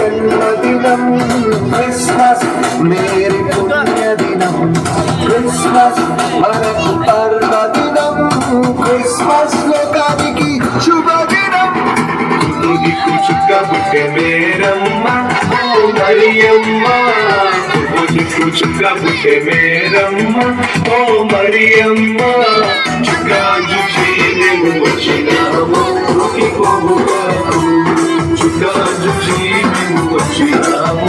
జన్మదినం Christmas merry పుణ్యదినం Christmas మనకు పర్వదినం క్రిస్మస్ లోకానికి శుభదినం తుదికు చుక్కబుట్టే మేరమ్మ ఓ మరియమ్మ తుదికు చుక్కబుట్టే మేరమ్మ ఓ మరియమ్మ చుక్కాజు చీనెను వచ్చినాము చుక్కాజు చీనెను వచ్చినాము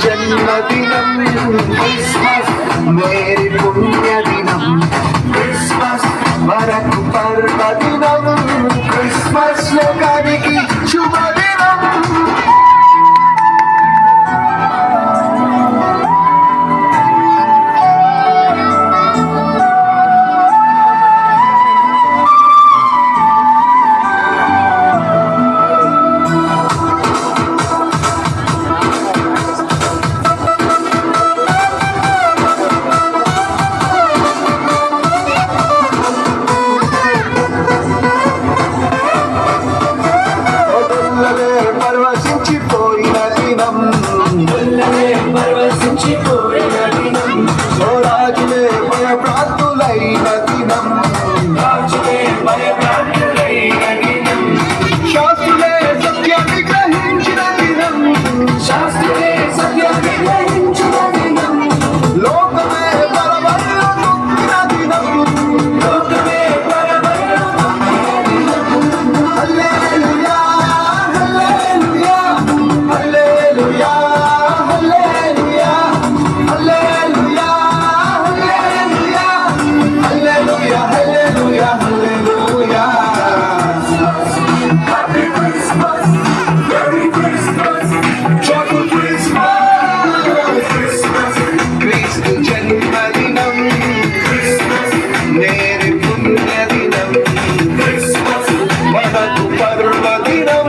జన్మదినం క్రిస్మస్ మేరీ పుణ్యదినం క్రిస్మస్ మనకు పర్వదినం క్రిస్మస్ లోకానికి శుభదినం రాజులే భయభ్రాంతులైన దినం శాస్త్రులే సత్యాన్ని గ్రహించిన దినం లోకమే పరవళ్ళు నొక్కిన దినం హల్లెలూయా హల్లెలూయా హల్లెలూయా మేరీ పుణ్యదినం క్రిస్మస్ మనకు పర్వదినం